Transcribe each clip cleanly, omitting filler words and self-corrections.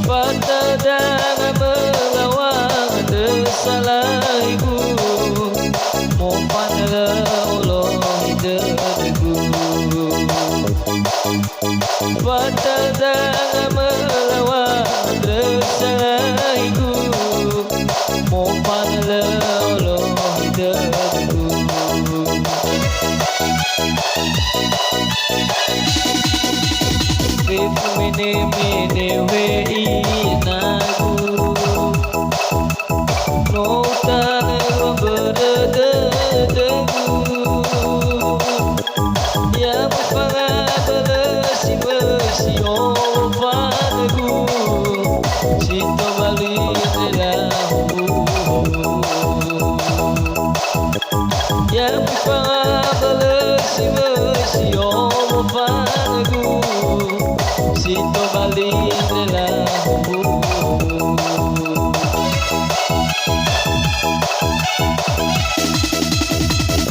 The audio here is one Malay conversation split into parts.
Patadang melawang desalaiku Mopan Allah hidupku Patadang melawang desalaiku Mopan Allah hidupku Vivo mene wei nagu Notan berdegu Ya mepara si ofangu Sito bali delahu Ya mepara si ofangu Sito bali delahu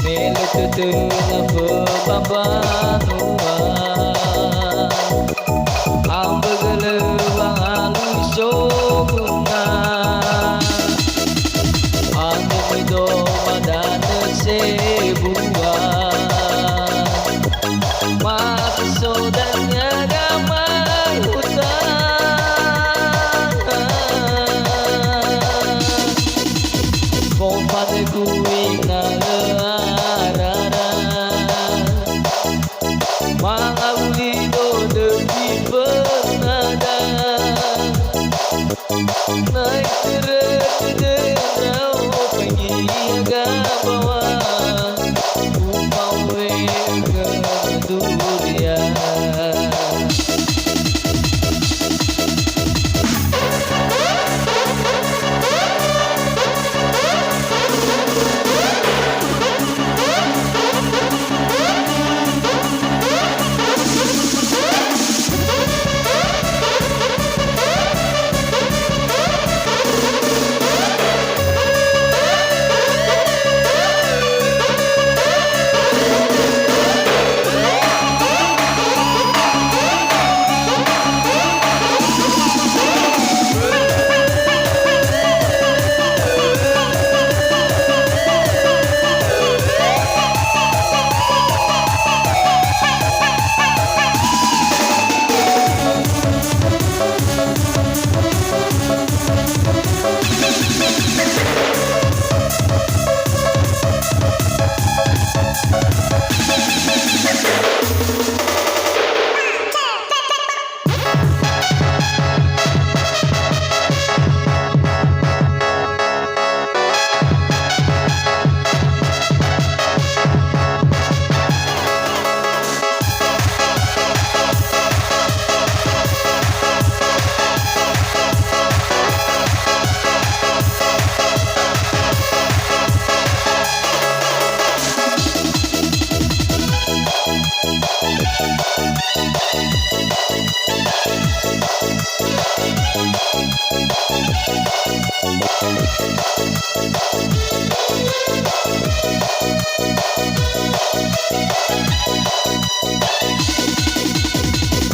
Melo tutuna pembabanuan Ambegelewa alusoguna Ane mido madane sebuan Maksudnya gamai hutan Kompane kuing Mangaulido demi penada Naik kereta denau pengi agabawa Upau ke dunia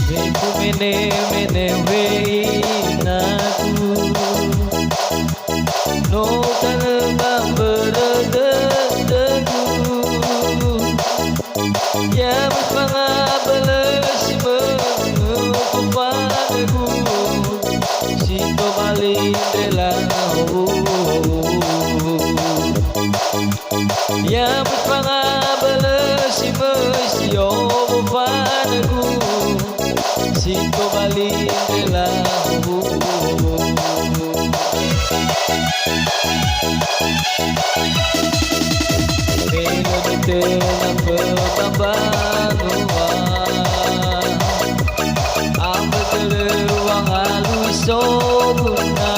Vivo mene wei nagu Notan berdegu Ya mepara si mengukupanku Sito bali delahu Ya mepara si mengukupanku Sito bali delahu Melo ditenang pembabanuan Ambegelewa alusoguna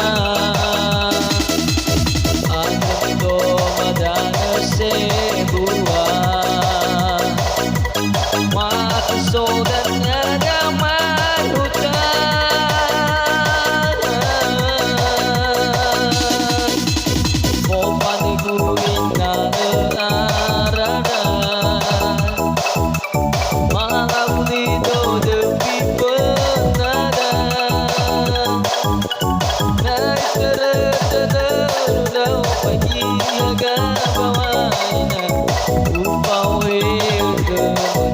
terus pagi agak bawaina upawe ke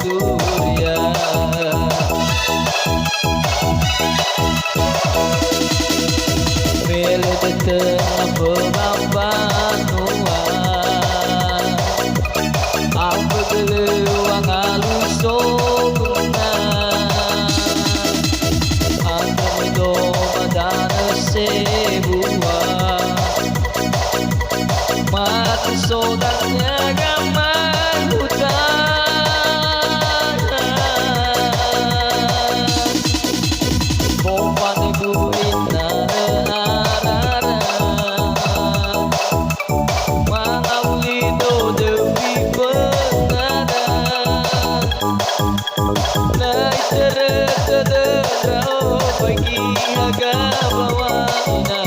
durian mele tengah pemambanuan apa geluang alusona ando madana sebuah mati sodanya gaman hutan bomba neguina arara mangaulido dewi penada naik terus pergi agak bawaina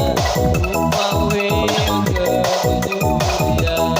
upawe ke durian